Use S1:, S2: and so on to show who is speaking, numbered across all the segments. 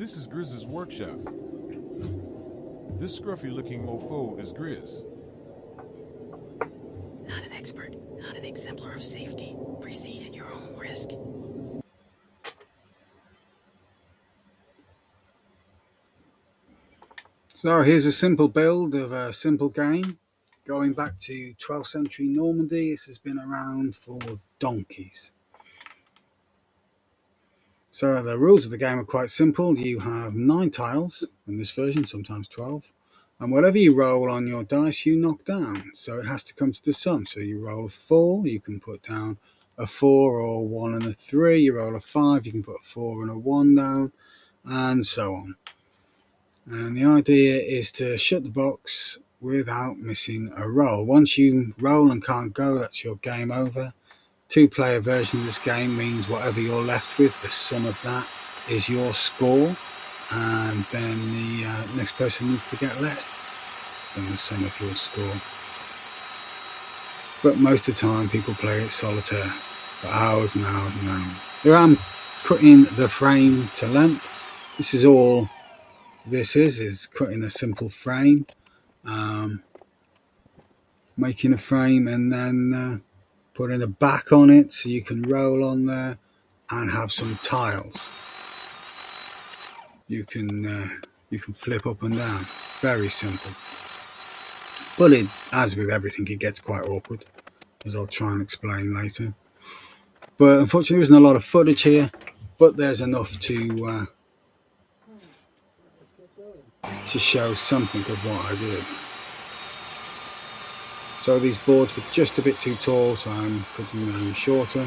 S1: This is Grizz's workshop. This scruffy-looking mofo is Grizz.
S2: Not an expert, not an exemplar of safety. Proceed at your own risk.
S3: So here's a simple build of a simple game going back to 12th century Normandy. This has been around for donkeys. So the rules of the game are quite simple. You have 9 tiles in this version, sometimes 12. And whatever you roll on your dice, you knock down. So it has to come to the sum. So you roll a 4, you can put down a 4 or 1 and a 3. You roll a 5, you can put a 4 and a 1 down, and so on. And the idea is to shut the box without missing a roll. Once you roll and can't go, that's your game over. 2-player version of this game means whatever you're left with, the sum of that is your score, and then the next person needs to get less than the sum of your score. But most of the time people play it solitaire for hours and hours and hours. Here I'm cutting the frame to length. This is all this is cutting a simple frame, making a frame and then putting a back on it so you can roll on there and have some tiles. You can flip up and down. Very simple. But as with everything, it gets quite awkward, as I'll try and explain later. But unfortunately, there isn't a lot of footage here, but there's enough to show something of what I did. So these boards were just a bit too tall, so I'm cutting them shorter.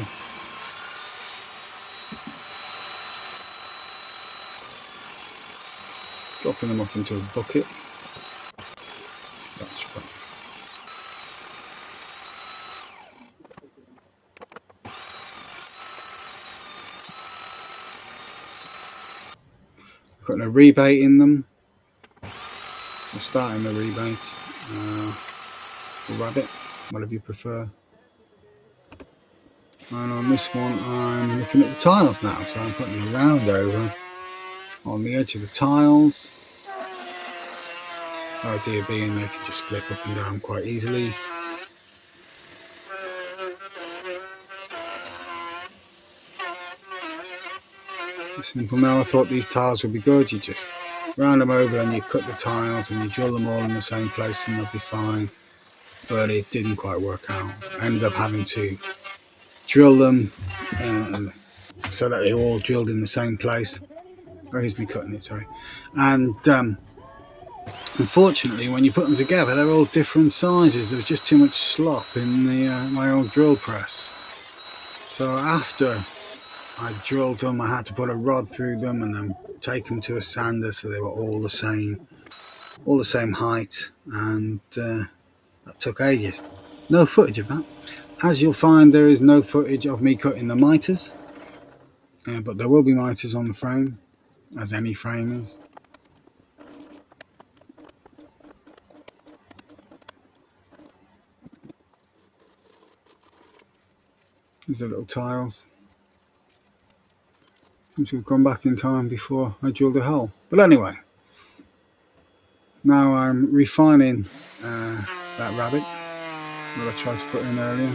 S3: Dropping them off into a bucket. Such fun. Putting a rebate in them. We're starting the rebate. Or rabbit, whatever you prefer. And on this one, I'm looking at the tiles now, so I'm putting a round over on the edge of the tiles. The idea being they can just flip up and down quite easily. Simple. Now I thought these tiles would be good. You just round them over and you cut the tiles and you drill them all in the same place and they'll be fine. But it didn't quite work out. I ended up having to drill them so that they're all drilled in the same place. Oh, here's me cutting it, sorry. And unfortunately, when you put them together, they're all different sizes. There was just too much slop in my old drill press. So after I drilled them, I had to put a rod through them and then take them to a sander so they were all the same height, and that took ages. No footage of that. As you'll find, there is no footage of me cutting the miters, but there will be miters on the frame, as any frame is. These are little tiles. Seems to have gone back in time before I drilled a hole. But anyway, now I'm refining that rabbit that I tried to put in earlier.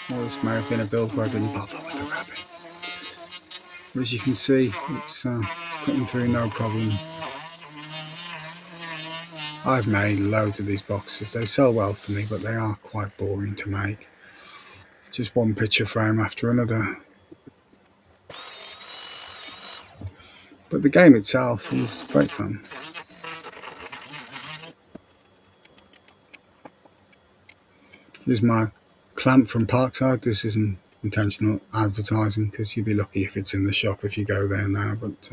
S3: Well, this may have been a build where I didn't bother with the rabbit. But as you can see, it's cutting through no problem. I've made loads of these boxes. They sell well for me, but they are quite boring to make. It's just one picture frame after another. But the game itself is great fun. Here's my clamp from Parkside. This isn't intentional advertising because you'd be lucky if it's in the shop if you go there now. But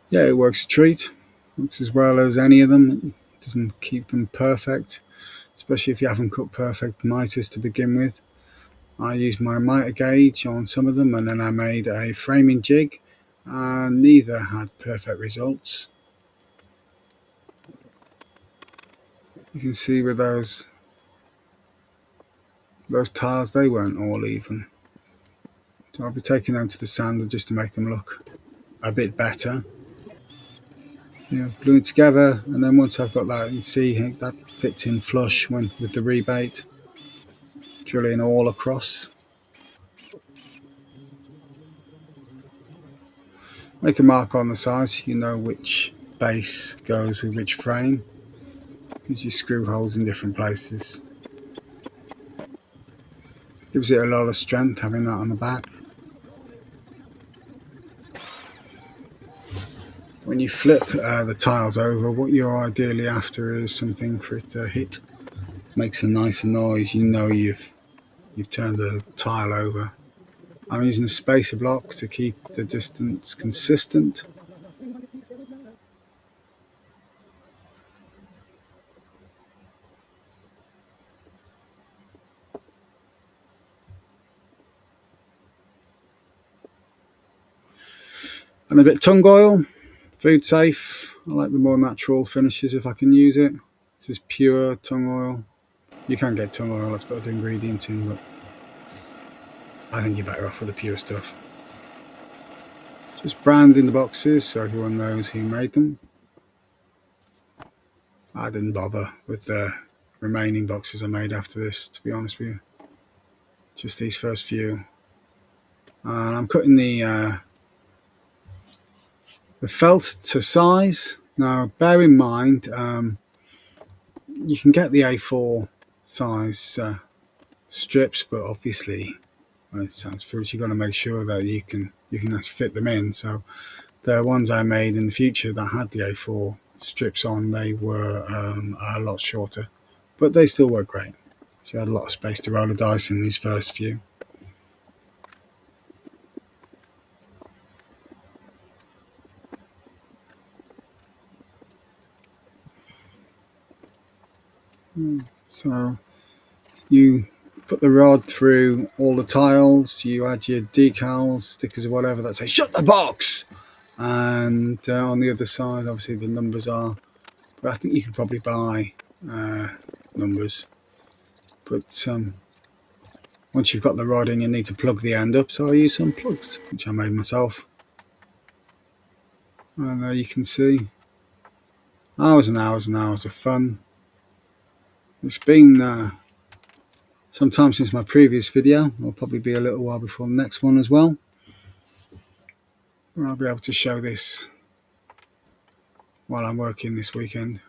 S3: yeah, it works a treat. Works as well as any of them. It doesn't keep them perfect, especially if you haven't cut perfect miters to begin with. I used my miter gauge on some of them, and then I made a framing jig, and neither had perfect results. You can see with those tiles, they weren't all even. So I'll be taking them to the sander just to make them look a bit better. Glue it together, and then once I've got that, you can see that fits in flush with the rebate. Drill in all across. Make a mark on the side so you know which base goes with which frame. Gives you screw holes in different places. Gives it a lot of strength having that on the back. When you flip the tiles over, what you're ideally after is something for it to hit. Makes a nicer noise. You know you've turned the tile over. I'm using a spacer block to keep the distance consistent. And a bit of tung oil, food safe. I like the more natural finishes if I can use it. This is pure tung oil. You can get tung oil, it's got the ingredients in, but I think you're better off with the pure stuff. Just brand in the boxes so everyone knows who made them. I didn't bother with the remaining boxes I made after this, to be honest with you. Just these first few. And I'm cutting the felt to size. Now bear in mind, you can get the A4 size strips, but obviously, well, it sounds foolish, you've got to make sure that you can actually fit them in. So the ones I made in the future that had the A4 strips on, they were a lot shorter, but they still work great. So you had a lot of space to roll the dice in these first few. So you put the rod through all the tiles, you add your decals, stickers or whatever that say "shut the box," and on the other side obviously the numbers are, but I think you can probably buy numbers, but once you've got the rod in you need to plug the end up, so I use some plugs which I made myself, and there you can see hours and hours and hours of fun. It's been some time since my previous video. It'll probably be a little while before the next one as well, where I'll be able to show this while I'm working this weekend.